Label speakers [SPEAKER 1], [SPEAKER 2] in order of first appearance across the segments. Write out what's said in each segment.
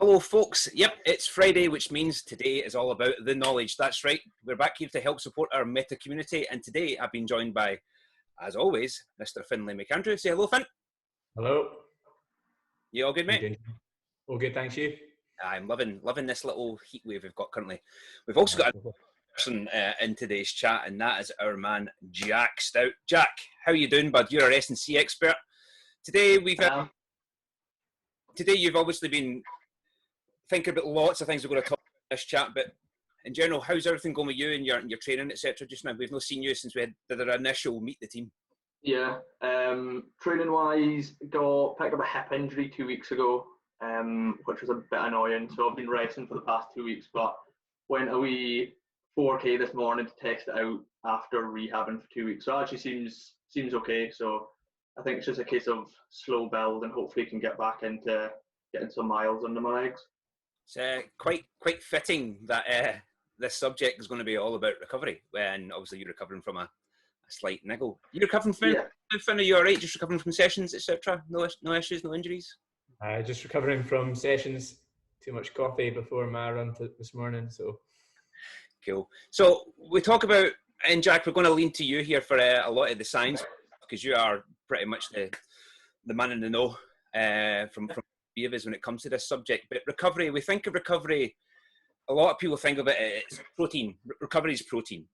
[SPEAKER 1] Hello folks, yep, it's Friday, which means today is all about the knowledge. That's right, we're back here to help support our meta community, and today I've been joined by, as always, Mr. Finlay McAndrew. Say hello, Finn.
[SPEAKER 2] Hello.
[SPEAKER 1] You all good, mate?
[SPEAKER 2] All good, thanks. You?
[SPEAKER 1] I'm loving this little heat wave we've got currently. We've also got a person in today's chat, and that is our man, Jack Stout. Jack, how are you doing, bud? You're our S&C expert. Today, today you've obviously been thinking about lots of things we're going to talk about in this chat, but in general, how's everything going with you and your training, etc. just now? We've not seen you since we did our initial meet the team.
[SPEAKER 3] Yeah, training wise, picked up a hip injury 2 weeks ago, which was a bit annoying. So I've been racing for the past 2 weeks, but went a wee 4K this morning to test it out after rehabbing for 2 weeks. So it actually seems okay. So I think it's just a case of slow build, and hopefully can get back into getting some miles under my legs.
[SPEAKER 1] It's quite fitting that this subject is going to be all about recovery, and obviously you're recovering from a slight niggle. You recovering from?
[SPEAKER 3] Yeah.
[SPEAKER 1] Finn, are you all right? Just recovering from sessions, etc. No issues, no injuries.
[SPEAKER 2] Just recovering from sessions. Too much coffee before my run this morning. So
[SPEAKER 1] cool. So we talk about, and Jack, we're going to lean to you here for a lot of the science, because you are pretty much the man in the know from when it comes to this subject. But recovery, we think of recovery, a lot of people think of it as protein. Recovery is protein,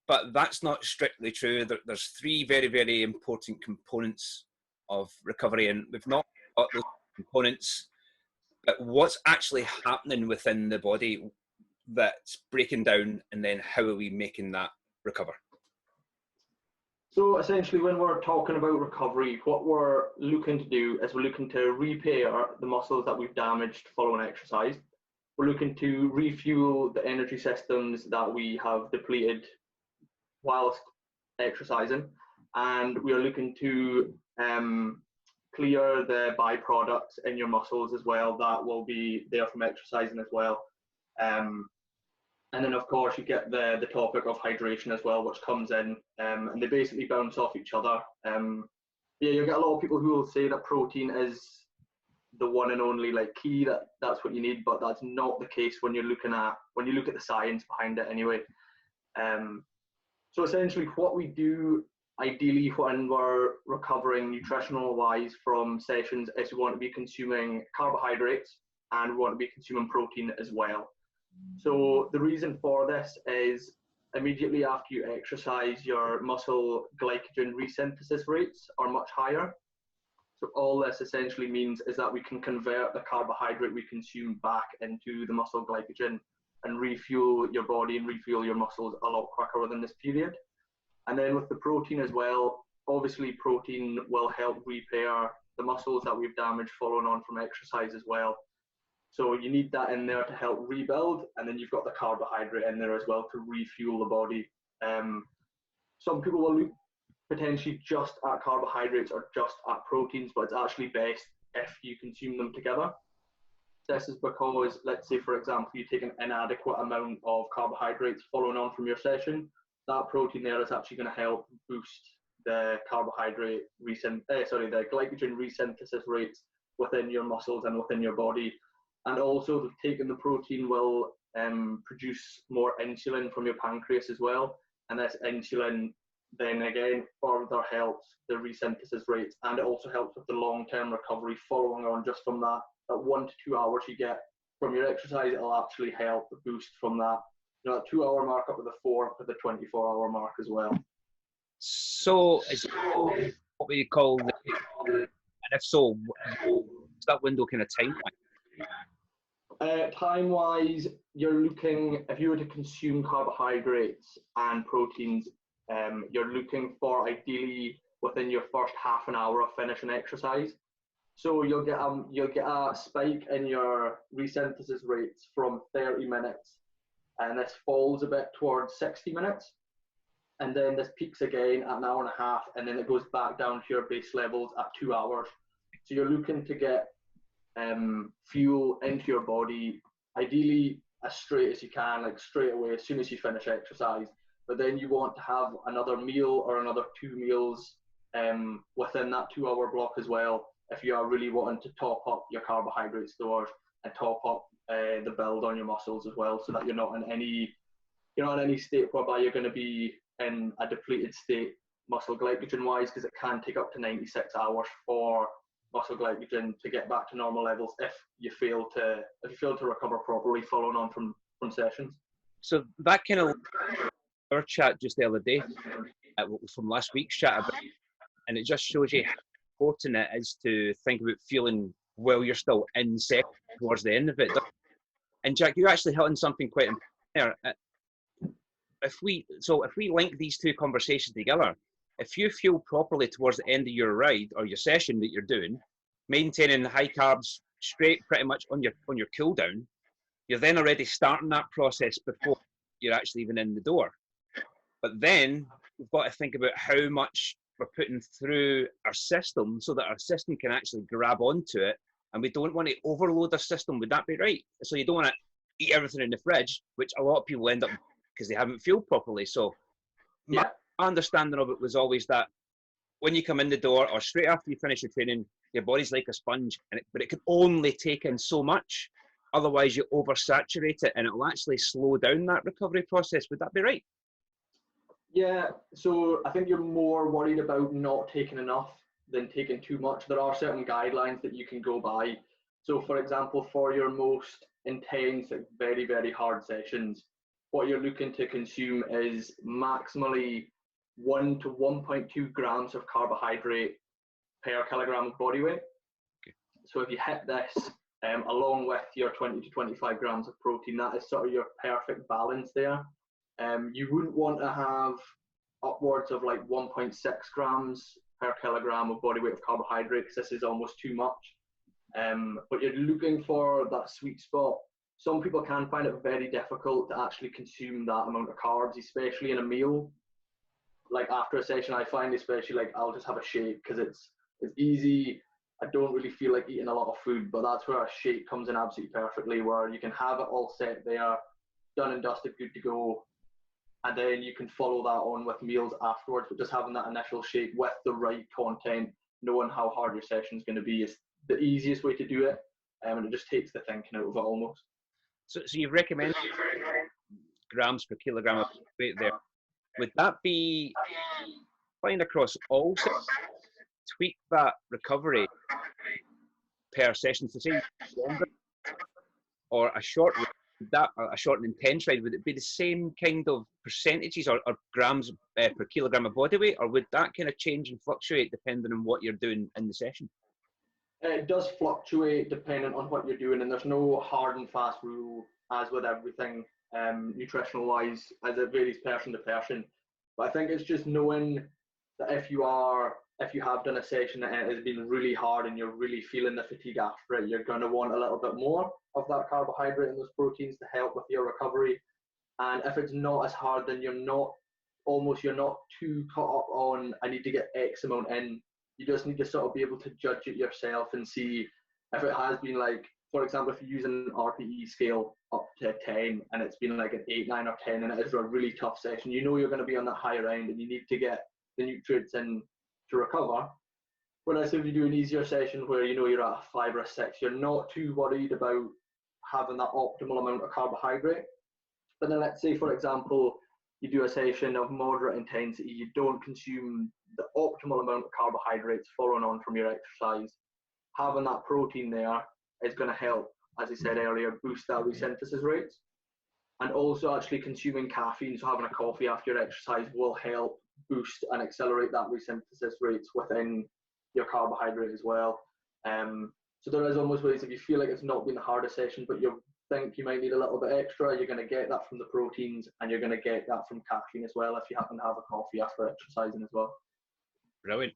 [SPEAKER 1] but that's not strictly true. There's three very, very important components of recovery, and we've not got those components, but what's actually happening within the body that's breaking down, and then how are we making that recover?
[SPEAKER 3] So essentially, when we're talking about recovery, what we're looking to do is we're looking to repair the muscles that we've damaged following exercise. We're looking to refuel the energy systems that we have depleted whilst exercising, and we are looking to clear the byproducts in your muscles as well that will be there from exercising as well. And then, of course, you get the topic of hydration as well, which comes in, and they basically bounce off each other. Yeah, you get a lot of people who will say that protein is the one and only key, that's what you need, but that's not the case when you look at the science behind it anyway. So essentially, what we do ideally when we're recovering nutritional wise from sessions is we want to be consuming carbohydrates, and we want to be consuming protein as well. So the reason for this is immediately after you exercise, your muscle glycogen resynthesis rates are much higher. So all this essentially means is that we can convert the carbohydrate we consume back into the muscle glycogen and refuel your body and refuel your muscles a lot quicker within this period. And then with the protein as well, obviously protein will help repair the muscles that we've damaged following on from exercise as well. So you need that in there to help rebuild, and then you've got the carbohydrate in there as well to refuel the body. Some people will look potentially just at carbohydrates or just at proteins, but it's actually best if you consume them together. This is because, let's say, for example, you take an inadequate amount of carbohydrates following on from your session, that protein there is actually going to help boost the the glycogen resynthesis rates within your muscles and within your body. And also, taking the protein will produce more insulin from your pancreas as well. And this insulin then again further helps the resynthesis rates, and it also helps with the long-term recovery following on just from that 1 to 2 hours you get from your exercise. It'll actually help boost from that, that 2 hour mark up to the 4 to the 24-hour mark as well.
[SPEAKER 1] So is what we call and if so, what's that window kind of time?
[SPEAKER 3] Time-wise, you're looking, if you were to consume carbohydrates and proteins, you're looking for ideally within your first half an hour of finishing exercise. So you'll get a spike in your resynthesis rates from 30 minutes, and this falls a bit towards 60 minutes, and then this peaks again at an hour and a half, and then it goes back down to your base levels at 2 hours. So you're looking to get fuel into your body, ideally as straight as you can, straight away as soon as you finish exercise. But then you want to have another meal or another 2 meals within that 2 hour block as well, if you are really wanting to top up your carbohydrate stores. top up the build on your muscles as well, so that you're not in any state whereby you're going to be in a depleted state muscle glycogen wise, because it can take up to 96 hours for muscle glycogen to get back to normal levels if you fail to recover properly following on from sessions.
[SPEAKER 1] So that kind of our chat just the other day from last week's chat about, and it just shows you how important it is to think about feeling while you're still in session towards the end of it. And Jack, you actually hit on something quite important there. If we link these two conversations together, if you feel properly towards the end of your ride or your session that you're doing, maintaining high carbs straight pretty much on your cool down, you're then already starting that process before you're actually even in the door. But then we've got to think about how much we're putting through our system so that our system can actually grab onto it, and we don't want to overload our system. Would that be right? So you don't want to eat everything in the fridge, which a lot of people end up because they haven't fueled properly. So my understanding of it was always that when you come in the door or straight after you finish your training, your body's like a sponge, but it can only take in so much. Otherwise, you oversaturate it, and it will actually slow down that recovery process. Would that be right?
[SPEAKER 3] Yeah, so I think you're more worried about not taking enough than taking too much. There are certain guidelines that you can go by. So, for example, for your most intense, like very, very hard sessions, what you're looking to consume is maximally 1 to 1.2 grams of carbohydrate per kilogram of body weight. Okay. So if you hit this along with your 20 to 25 grams of protein, that is sort of your perfect balance there. You wouldn't want to have upwards of like 1.6 grams per kilogram of body weight of carbohydrate, because this is almost too much. But you're looking for that sweet spot. Some people can find it very difficult to actually consume that amount of carbs, especially in a meal. Like after a session, I find especially like I'll just have a shake because it's easy. I don't really feel like eating a lot of food, but that's where a shake comes in absolutely perfectly, where you can have it all set there, done and dusted, good to go. And then you can follow that on with meals afterwards, but just having that initial shake with the right content, knowing how hard your session is going to be, is the easiest way to do it. And it just takes the thinking out of it almost.
[SPEAKER 1] So you've recommended grams per kilogram of weight there. Would that be fine across all sessions? Tweak that recovery per session to say longer or a short and intense ride? Would it be the same kind of percentages or grams per kilogram of body weight, or would that kind of change and fluctuate depending on what you're doing in the session?
[SPEAKER 3] It does fluctuate depending on what you're doing, and there's no hard and fast rule as with everything nutritional wise, as it varies person to person. But I think it's just knowing that if you have done a session and it has been really hard and you're really feeling the fatigue after it, you're going to want a little bit more of that carbohydrate and those proteins to help with your recovery. And if it's not as hard, then you're not too caught up on I need to get X amount in. You just need to sort of be able to judge it yourself and see if it has been like, for example, if you're using an RPE scale up to 10 and it's been like an 8, 9 or 10 and it is a really tough session, you know you're going to be on that higher end and you need to get the nutrients in to recover. Whereas if you do an easier session where you know you're at a 5 or a 6, you're not too worried about having that optimal amount of carbohydrate. But then let's say, for example, you do a session of moderate intensity, you don't consume the optimal amount of carbohydrates following on from your exercise. Having that protein there is going to help, as I said earlier, boost that resynthesis rates. And also actually consuming caffeine, so having a coffee after your exercise will help boost and accelerate that resynthesis rates within your carbohydrate as well. So there is almost ways, if you feel like it's not been the hardest session, but you think you might need a little bit extra, you're going to get that from the proteins and you're going to get that from caffeine as well if you happen to have a coffee after exercising as well.
[SPEAKER 1] Brilliant.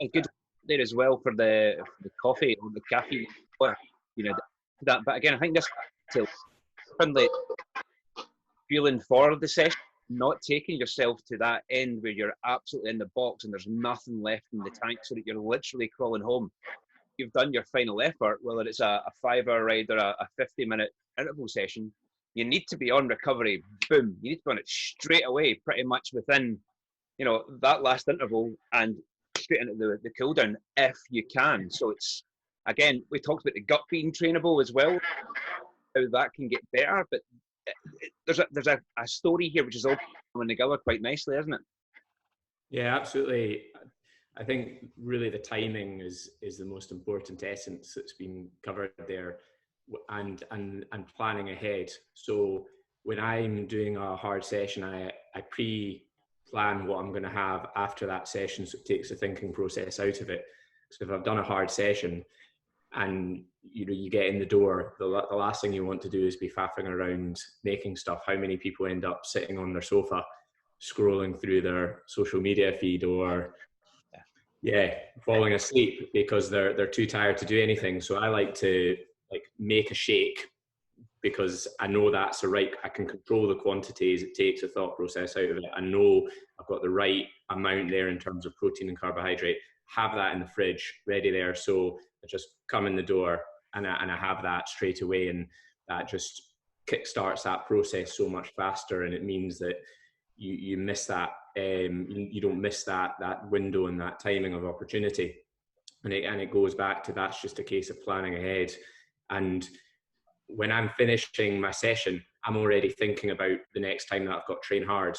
[SPEAKER 1] And good there as well for the coffee or the caffeine, you know, that. But again, I think this friendly feeling for the session, not taking yourself to that end where you're absolutely in the box and there's nothing left in the tank so that you're literally crawling home. You've done your final effort, whether it's a 5-hour ride or a 50-minute interval session, you need to be on recovery. Boom. You need to be on it straight away, pretty much within, you know, that last interval and straight into the cool down if you can. So it's again, we talked about the gut being trainable as well, how that can get better. But there's a story here which is all coming together quite nicely, isn't it?
[SPEAKER 2] Yeah, absolutely. I think really the timing is the most important essence that's been covered there, and planning ahead. So when I'm doing a hard session, I pre-plan what I'm going to have after that session, so it takes the thinking process out of it. So if I've done a hard session and you get in the door, the last thing you want to do is be faffing around making stuff. How many people end up sitting on their sofa scrolling through their social media feed, or falling asleep because they're too tired to do anything? So I like to make a shake, because I know that's I can control the quantities. It takes the thought process out of it. I know I've got the right amount there in terms of protein and carbohydrate. Have that in the fridge ready there, so I just come in the door and I have that straight away, and that just kickstarts that process so much faster. And it means that you miss that, you don't miss that window and that timing of opportunity. And it goes back to, that's just a case of planning ahead. And when I'm finishing my session, I'm already thinking about the next time that I've got train hard.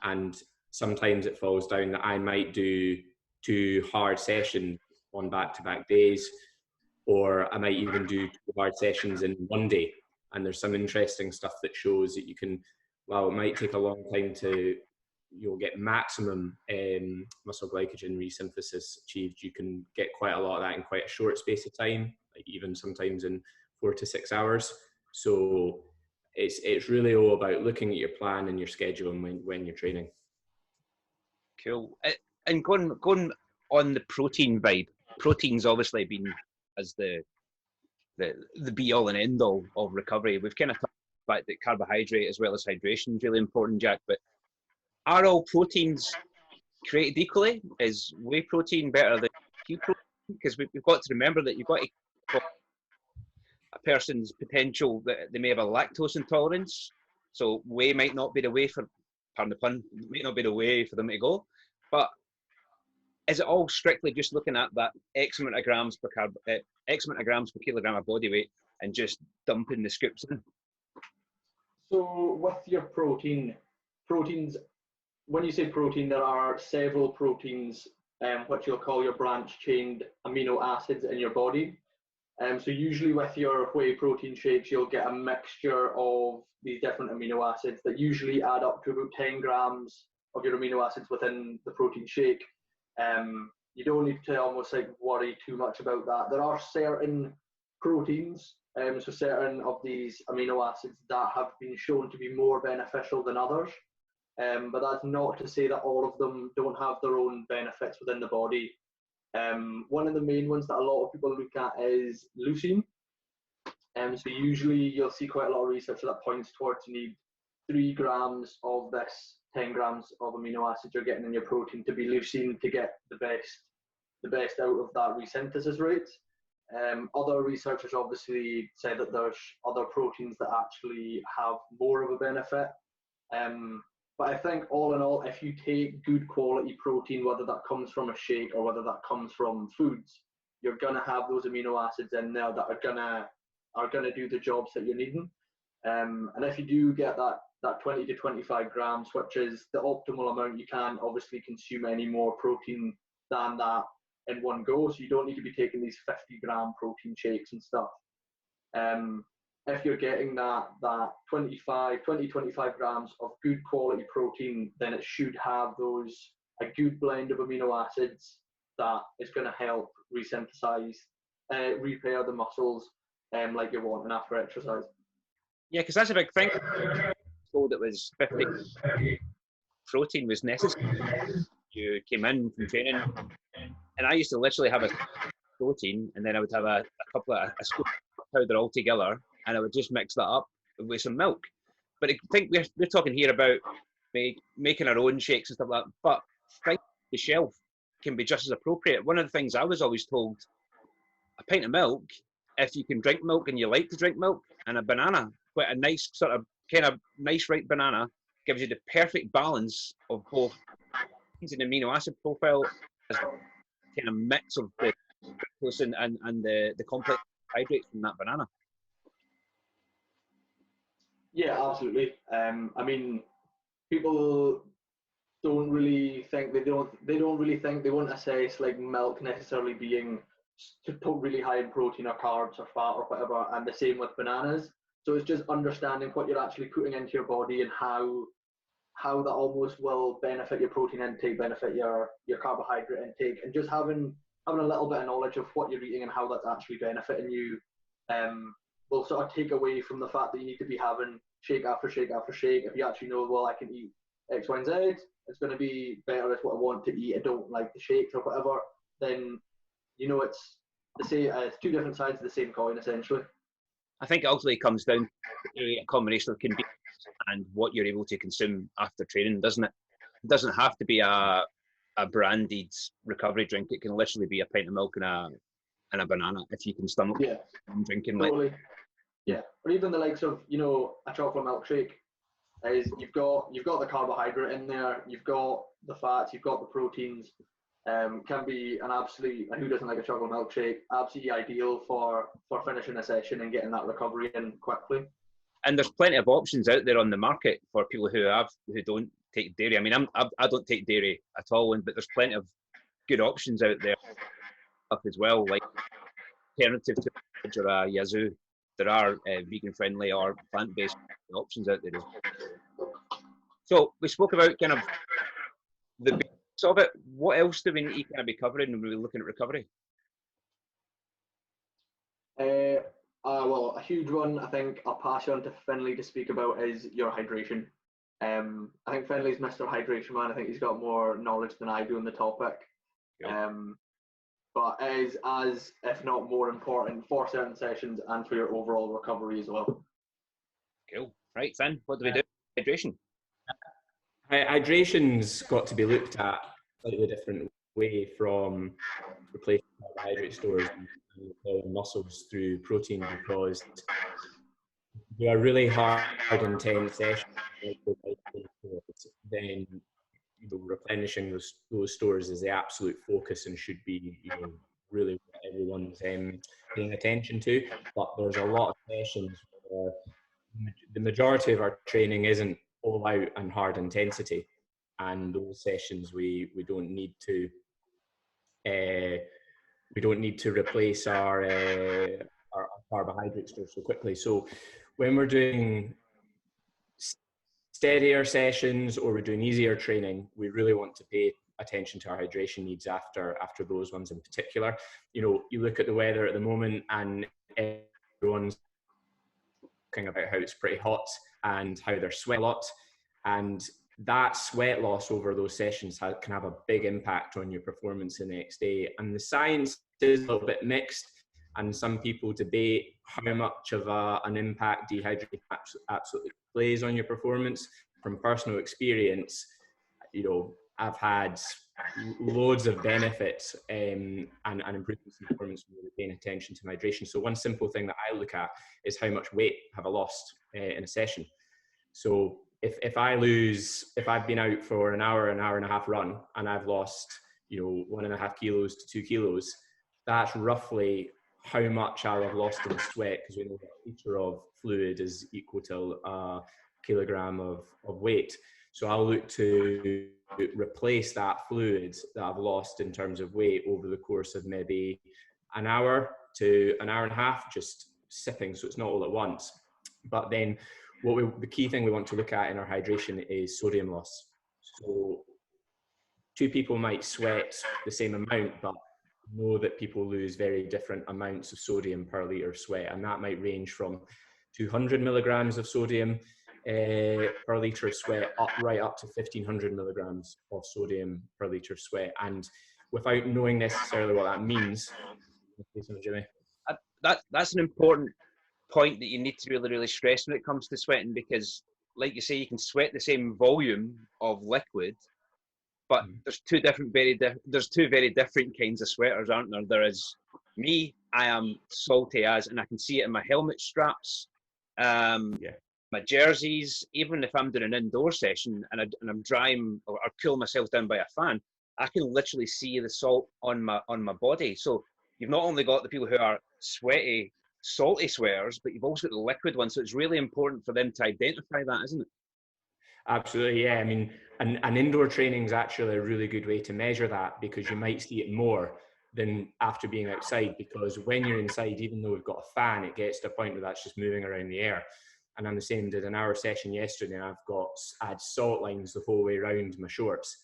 [SPEAKER 2] And sometimes it falls down that I might do 2 hard sessions on back-to-back days, or I might even do 2 hard sessions in one day. And there's some interesting stuff that shows that you can, while it might take a long time to, you'll get maximum muscle glycogen resynthesis achieved, you can get quite a lot of that in quite a short space of time, like even sometimes in 4 to 6 hours. So it's really all about looking at your plan and your schedule and when you're training.
[SPEAKER 1] Cool. And going on the protein vibe, protein's obviously been as the be all and end all of recovery. We've kind of talked about that carbohydrate as well as hydration is really important, Jack, but are all proteins created equally? Is whey protein better than pea protein? Because we've got to remember that you've got to a person's potential that they may have a lactose intolerance. So whey might not be the way for, pardon the pun, might not be the way for them to go. But is it all strictly just looking at that X amount of grams per kilogram of body weight and just dumping the scoops in?
[SPEAKER 3] So with your proteins, when you say protein, there are several proteins, what you'll call your branch-chained amino acids in your body. So usually with your whey protein shakes, you'll get a mixture of these different amino acids that usually add up to about 10 grams of your amino acids within the protein shake. You don't need to almost worry too much about that. There are certain proteins, so certain of these amino acids that have been shown to be more beneficial than others. But that's not to say that all of them don't have their own benefits within the body. One of the main ones that a lot of people look at is leucine. So usually you'll see quite a lot of research that points towards you need 3 grams of this 10 grams of amino acids you're getting in your protein to be leucine to get the best out of that resynthesis rate. Other researchers obviously say that there's other proteins that actually have more of a benefit. But I think all in all, if you take good quality protein, whether that comes from a shake or whether that comes from foods, you're gonna have those amino acids in there that are gonna do the jobs that you're needing. And if you do get that 20 to 25 grams, which is the optimal amount, you can't obviously consume any more protein than that in one go. So you don't need to be taking these 50-gram protein shakes and stuff. If you're getting that 20 to 25 grams of good quality protein, then it should have a good blend of amino acids that is going to help resynthesize, repair the muscles like you're wanting after exercise.
[SPEAKER 1] Yeah, because that's a big thing. So that was 50 protein was necessary. You came in from training, and I used to literally have a protein, and then I would have a couple of a scoop of powder all together, and I would just mix that up with some milk. But I think we're talking here about making our own shakes and stuff like that. But right off the shelf can be just as appropriate. One of the things I was always told, a pint of milk, if you can drink milk and you like to drink milk, and a banana, quite a nice sort of kind of nice ripe banana, gives you the perfect balance of both an amino acid profile as kind of mix of the lactose and the complex carbohydrates from that banana.
[SPEAKER 3] Yeah, absolutely. I mean, people don't really think they won't assess like milk necessarily being to put really high in protein or carbs or fat or whatever, and the same with bananas. So it's just understanding what you're actually putting into your body and how that almost will benefit your protein intake, benefit your carbohydrate intake, and just having a little bit of knowledge of what you're eating and how that's actually benefiting you will sort of take away from the fact that you need to be having shake after shake after shake. If you actually know, well, I can eat X, Y, and Z, it's going to be better. It's what I want to eat. I don't like the shakes or whatever. Then you know it's the same. It's two different sides of the same coin, essentially.
[SPEAKER 1] I think it ultimately comes down to a combination of convenience and what you're able to consume after training, doesn't it? It doesn't have to be a branded recovery drink. It can literally be a pint of milk and a banana if you can stomach drinking
[SPEAKER 3] totally.
[SPEAKER 1] like.
[SPEAKER 3] Yeah, or even the likes of, you know, a chocolate milkshake. Is you've got the carbohydrate in there, you've got the fats, you've got the proteins. Can be an absolute, and who doesn't like a chocolate milkshake, absolutely ideal for finishing a session and getting that recovery in quickly.
[SPEAKER 1] And there's plenty of options out there on the market for people who don't take dairy. I mean, I don't take dairy at all, but there's plenty of good options out there as well, like alternative to a Yazoo. There are vegan friendly or plant based options out there as well. So we spoke about kind of the basics of it. What else do we need to kind of be covering when we're looking at recovery?
[SPEAKER 3] Well, a huge one I think I'll pass you on to Finlay to speak about is your hydration. I think Finlay's Mr. Hydration Man. I think he's got more knowledge than I do on the topic. Yep. But it is as, if not more important, for certain sessions and for your overall recovery as well.
[SPEAKER 1] Cool. Right, Finn, what do we do? Hydration.
[SPEAKER 2] Hydration's got to be looked at a slightly different way from replacing carbohydrate stores and muscles through protein, because you are really hard intense sessions, then replenishing those stores is the absolute focus and should be really what everyone's paying attention to. But there's a lot of sessions where the majority of our training isn't all out and hard intensity, and those sessions we don't need to replace our carbohydrate stores so quickly. So when we're doing steadier sessions or we're doing easier training, we really want to pay attention to our hydration needs after those ones in particular. You look at the weather at the moment and everyone's talking about how it's pretty hot and how they're sweating a lot, and that sweat loss over those sessions can have a big impact on your performance the next day. And the science is a little bit mixed, and some people debate how much of an impact dehydration absolutely plays on your performance. From personal experience, I've had loads of benefits and improvements in performance when you're paying attention to hydration. So one simple thing that I look at is how much weight have I lost in a session. So if I've been out for an hour and a half run and I've lost 1.5 kilos to 2 kilos, that's roughly how much I'll have lost in sweat, because we know that a liter of fluid is equal to a kilogram of weight. So I'll look to replace that fluid that I've lost in terms of weight over the course of maybe an hour to an hour and a half, just sipping, so it's not all at once. But then the key thing we want to look at in our hydration is sodium loss. So two people might sweat the same amount, but know that people lose very different amounts of sodium per litre of sweat, and that might range from 200 milligrams of sodium per litre of sweat right up to 1500 milligrams of sodium per litre of sweat. And without knowing necessarily what that means, Jimmy.
[SPEAKER 1] That's an important point that you need to really, really stress when it comes to sweating, because like you say, you can sweat the same volume of liquid, but there's two very different kinds of sweaters, aren't there? There is me, I am salty as, and I can see it in my helmet straps, my jerseys. Even if I'm doing an indoor session and I'm drying or cooling myself down by a fan, I can literally see the salt on my body. So you've not only got the people who are sweaty, salty sweaters, but you've also got the liquid ones. So it's really important for them to identify that, isn't it?
[SPEAKER 2] Absolutely, yeah. I mean, and indoor training is actually a really good way to measure that, because you might see it more than after being outside, because when you're inside, even though we've got a fan, it gets to a point where that's just moving around the air. And I'm the same, did an hour session yesterday, and I had salt lines the whole way around my shorts.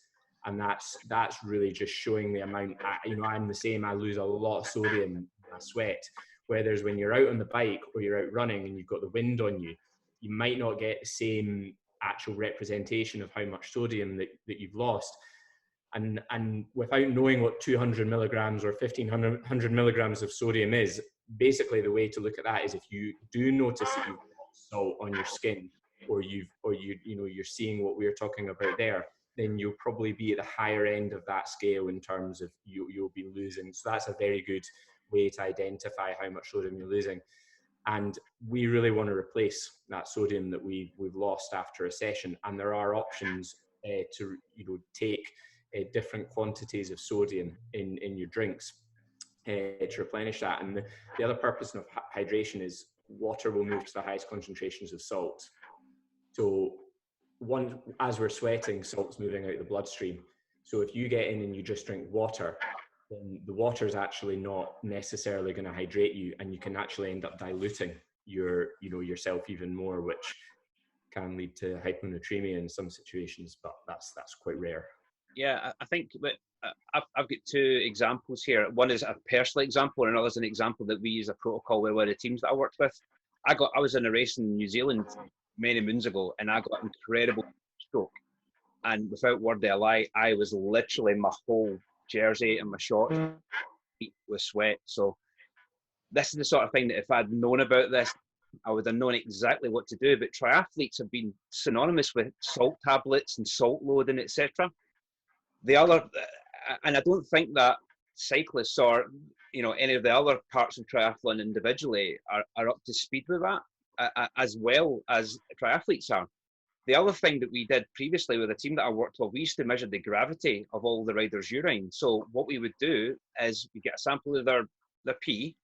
[SPEAKER 2] And that's really just showing the amount, I'm the same, I lose a lot of sodium in my sweat. Whereas when you're out on the bike or you're out running and you've got the wind on you, you might not get the same actual representation of how much sodium that you've lost. And without knowing what 200 milligrams or 1500 milligrams of sodium is, basically the way to look at that is if you do notice that you've got salt on your skin, or you're seeing what we were talking about there, then you'll probably be at the higher end of that scale in terms of you'll be losing. So that's a very good way to identify how much sodium you're losing. And we really want to replace that sodium that we've lost after a session. And there are options to take different quantities of sodium in your drinks to replenish that. And the other purpose of hydration is water will move to the highest concentrations of salt. So as we're sweating, salt's moving out the bloodstream. So if you get in and you just drink water, then the water is actually not necessarily going to hydrate you, and you can actually end up diluting yourself even more, which can lead to hyponatremia in some situations, but that's quite rare.
[SPEAKER 1] Yeah, I think that I've got two examples here. One is a personal example, and another is an example that we use a protocol with one of the teams that I worked with. I was in a race in New Zealand many moons ago, and I got incredible stroke. And without word of a lie, I was literally, my whole jersey and my shorts with sweat. So this is the sort of thing that if I'd known about this, I would have known exactly what to do. But triathletes have been synonymous with salt tablets and salt loading, etc. The other, and I don't think that cyclists or any of the other parts of triathlon individually are up to speed with that as well as triathletes are. The other thing that we did previously with a team that I worked with, we used to measure the gravity of all the riders' urine. So what we would do is we get a sample of their pee,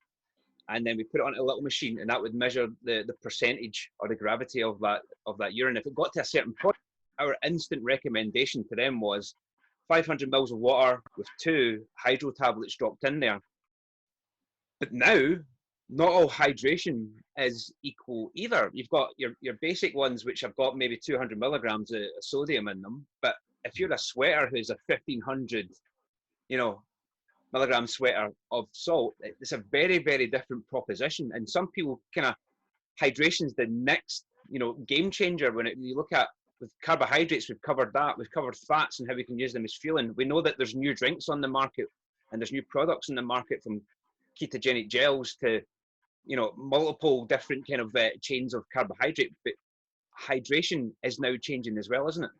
[SPEAKER 1] and then we put it on a little machine, and that would measure the percentage or the gravity of that urine. If it got to a certain point, our instant recommendation to them was 500 mils of water with 2 hydro tablets dropped in there. But now, not all hydration is equal either. You've got your basic ones, which have got maybe 200 milligrams of sodium in them. But if you're a sweater who's a 1500, milligram sweater of salt, it's a very, very different proposition. And some people hydration is the next, game changer. When you look at with carbohydrates, we've covered that. We've covered fats and how we can use them as fueling. We know that there's new drinks on the market, and there's new products in the market, from ketogenic gels to multiple different kind of chains of carbohydrate. But hydration is now changing as well, isn't it?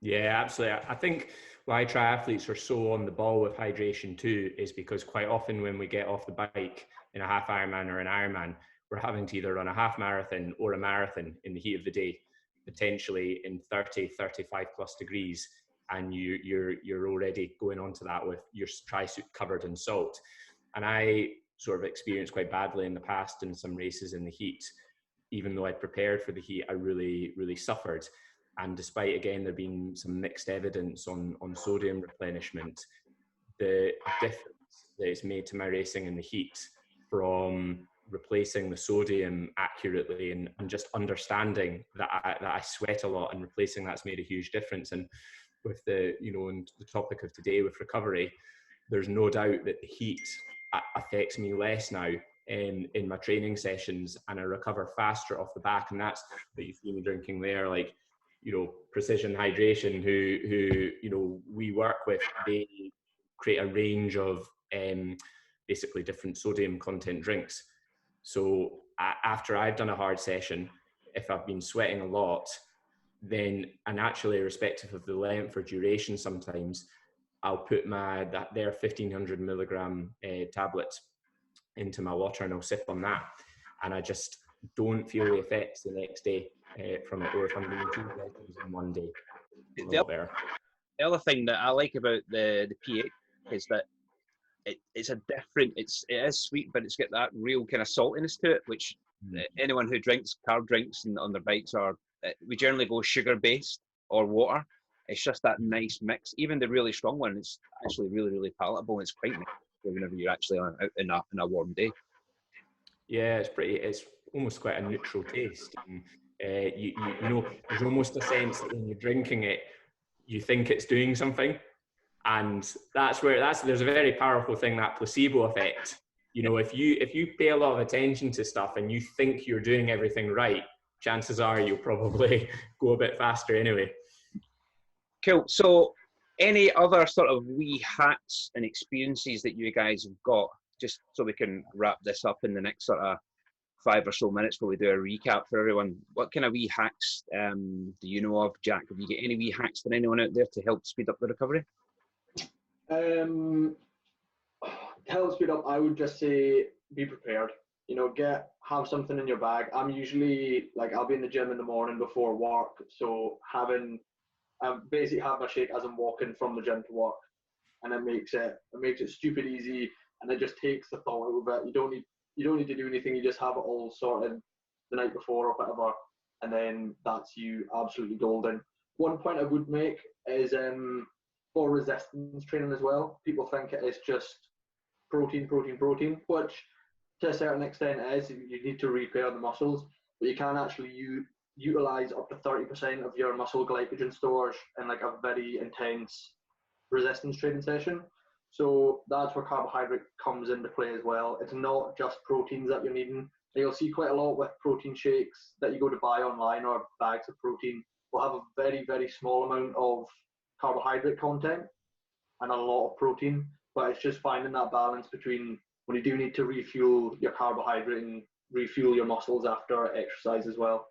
[SPEAKER 2] Yeah, absolutely. I think why triathletes are so on the ball with hydration too is because quite often when we get off the bike in a half Ironman or an Ironman, we're having to either run a half marathon or a marathon in the heat of the day, potentially in 30, 35 plus degrees, and you're already going on to that with your tri-suit covered in salt. And I sort of experienced quite badly in the past in some races in the heat. Even though I prepared for the heat, I really, really suffered. And despite, again, there being some mixed evidence on sodium replenishment, the difference that it's made to my racing in the heat from replacing the sodium accurately and just understanding that I sweat a lot, and replacing that's made a huge difference. And with the topic of today with recovery, there's no doubt that the heat affects me less now in my training sessions, and I recover faster off the back. And that's what you see me drinking there, like, Precision Hydration, who we work with. They create a range of basically different sodium content drinks. So after I've done a hard session, if I've been sweating a lot, then, and actually irrespective of the length or duration, sometimes I'll put their 1500 milligram tablets into my water, and I'll sip on that, and I just don't feel the effects the next day from it. Or if I'm doing 2 sessions in one day, it's a lot better.
[SPEAKER 1] The other thing that I like about the pH is that it's a different, it is sweet, but it's got that real kind of saltiness to it, which anyone who drinks carb drinks on their bikes we generally go sugar based or water. It's just that nice mix. Even the really strong one, it's actually really, really palatable. And it's quite nice whenever you're actually out in a warm day.
[SPEAKER 2] Yeah, it's almost quite a neutral taste. And, you know, there's almost a sense that when you're drinking it, you think it's doing something. And there's a very powerful thing, that placebo effect. You know, if you pay a lot of attention to stuff and you think you're doing everything right, chances are you'll probably go a bit faster anyway.
[SPEAKER 1] Cool. So any other sort of wee hacks and experiences that you guys have got, just so we can wrap this up in the next sort of 5 or so minutes before we do a recap for everyone? What kind of wee hacks do you know of, Jack? Have you got any wee hacks for anyone out there to help speed up the recovery?
[SPEAKER 3] To help speed up, I would just say be prepared. You know, have something in your bag. I'm usually I'll be in the gym in the morning before work, so basically have my shake as I'm walking from the gym to work, and it makes it stupid easy, and it just takes the thought out of it. You don't need to do anything. You just have it all sorted the night before or whatever, and then that's you absolutely golden. One point I would make is for resistance training as well. People think it is just protein, which to a certain extent it is. You need to repair the muscles, but you can actually utilize up to 30% of your muscle glycogen stores in a very intense resistance training session. So that's where carbohydrate comes into play as well. It's not just proteins that you're needing. You'll see quite a lot with protein shakes that you go to buy online, or bags of protein will have a very, very small amount of carbohydrate content and a lot of protein, but it's just finding that balance between when you do need to refuel your carbohydrate and refuel your muscles after exercise as well.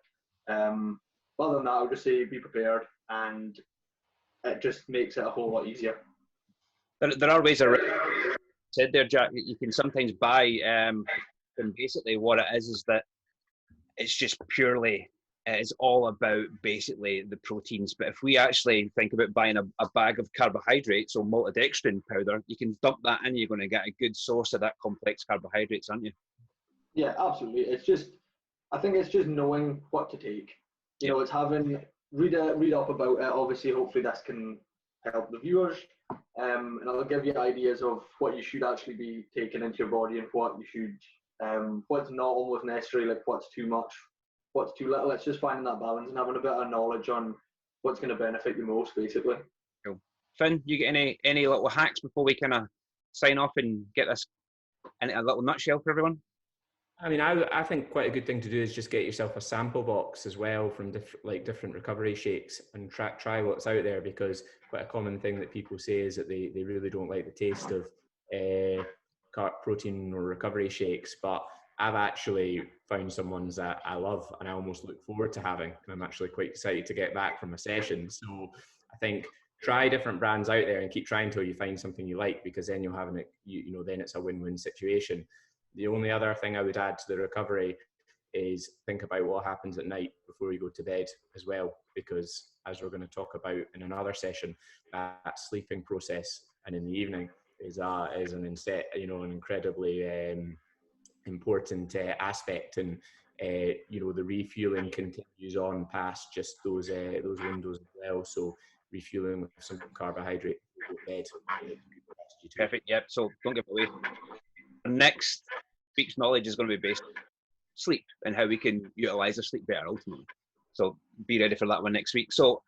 [SPEAKER 3] Other than that, I would just say be prepared, and it just makes it a whole lot easier.
[SPEAKER 1] There are ways around. Said there, Jack, you can sometimes buy, and basically what it is that it's just purely, it's all about basically the proteins. But if we actually think about buying a bag of carbohydrates or maltodextrin powder, you can dump that in, you're going to get a good source of that complex carbohydrates, aren't you?
[SPEAKER 3] Yeah, absolutely. I think it's just knowing what to take. You know, it's read up about it. Obviously, hopefully this can help the viewers, and it'll give you ideas of what you should actually be taking into your body and what you should, what's not almost necessary, what's too much, what's too little. It's just finding that balance and having a bit of knowledge on what's going to benefit you most, basically.
[SPEAKER 1] Cool. Finn, you get any little hacks before we kind of sign off and get this in a little nutshell for everyone?
[SPEAKER 2] I mean, I think quite a good thing to do is just get yourself a sample box as well from different recovery shakes, and try what's out there, because quite a common thing that people say is that they really don't like the taste of protein or recovery shakes. But I've actually found some ones that I love and I almost look forward to having, and I'm actually quite excited to get back from a session. So I think try different brands out there and keep trying until you find something you like, because then you'll have then it's a win-win situation. The only other thing I would add to the recovery is think about what happens at night before you go to bed as well, because as we're going to talk about in another session, that sleeping process and in the evening is an incredibly important aspect, and the refueling continues on past just those windows as well. So refueling with some carbohydrate before bed.
[SPEAKER 1] Perfect. Yep. So don't give it away. Next week's knowledge is going to be based on sleep and how we can utilize our sleep better ultimately. So be ready for that one next week. So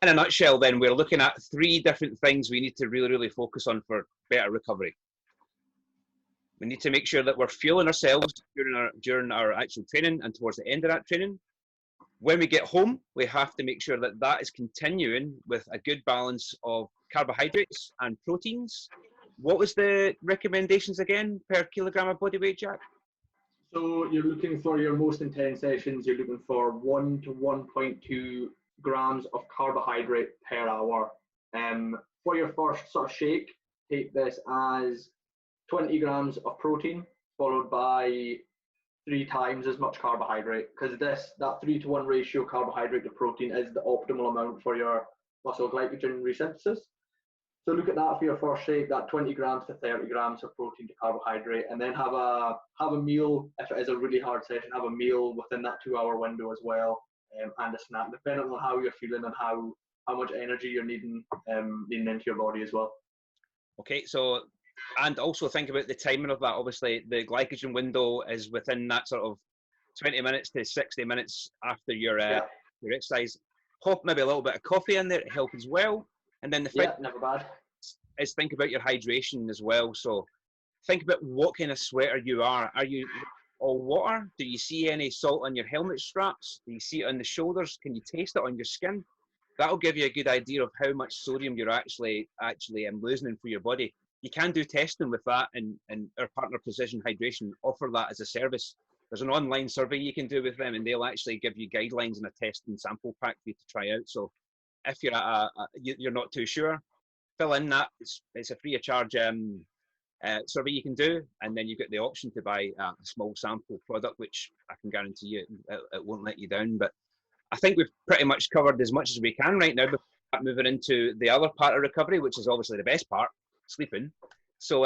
[SPEAKER 1] in a nutshell, then, we're looking at 3 different things we need to really, really focus on for better recovery. We need to make sure that we're fueling ourselves during our actual training and towards the end of that training. When we get home, we have to make sure that is continuing with a good balance of carbohydrates and proteins. What was the recommendations again per kilogram of body weight, Jack?
[SPEAKER 3] So you're looking for your most intense sessions, you're looking for 1 to 1.2 grams of carbohydrate per hour. For your first sort of shake, take this as 20 grams of protein followed by 3 times as much carbohydrate, because that 3-to-1 ratio carbohydrate to protein is the optimal amount for your muscle glycogen resynthesis. So look at that for your first shake, that 20 grams to 30 grams of protein to carbohydrate, and then have a meal. If it is a really hard session, have a meal within that 2-hour window as well, and a snack, depending on how you're feeling and how much energy you're needing into your body as well.
[SPEAKER 1] Okay, so, and also think about the timing of that. Obviously, the glycogen window is within that sort of 20 minutes to 60 minutes after your exercise. Pop maybe a little bit of coffee in there to help as well. And then the
[SPEAKER 3] never bad.
[SPEAKER 1] Is think about your hydration as well. So think about what kind of sweater you are. Are you all water? Do you see any salt on your helmet straps? Do you see it on the shoulders? Can you taste it on your skin? That'll give you a good idea of how much sodium you're actually losing for your body. You can do testing with that, and our partner Precision Hydration offer that as a service. There's an online survey you can do with them, and they'll actually give you guidelines and a test and sample pack for you to try out. So if you're you're not too sure, fill in that. It's a free of charge survey you can do, and then you've got the option to buy a small sample product, which I can guarantee you it won't let you down. But I think we've pretty much covered as much as we can right now before moving into the other part of recovery, which is obviously the best part, sleeping. So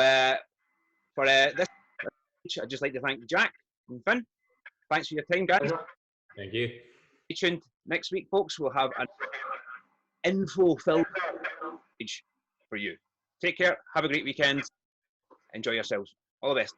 [SPEAKER 1] for this, I'd just like to thank Jack and Finn. Thanks for your time, guys.
[SPEAKER 2] Thank you.
[SPEAKER 1] Stay tuned. Next week, folks, we'll have an info-filled page for you. Take care. Have a great weekend. Enjoy yourselves. All the best.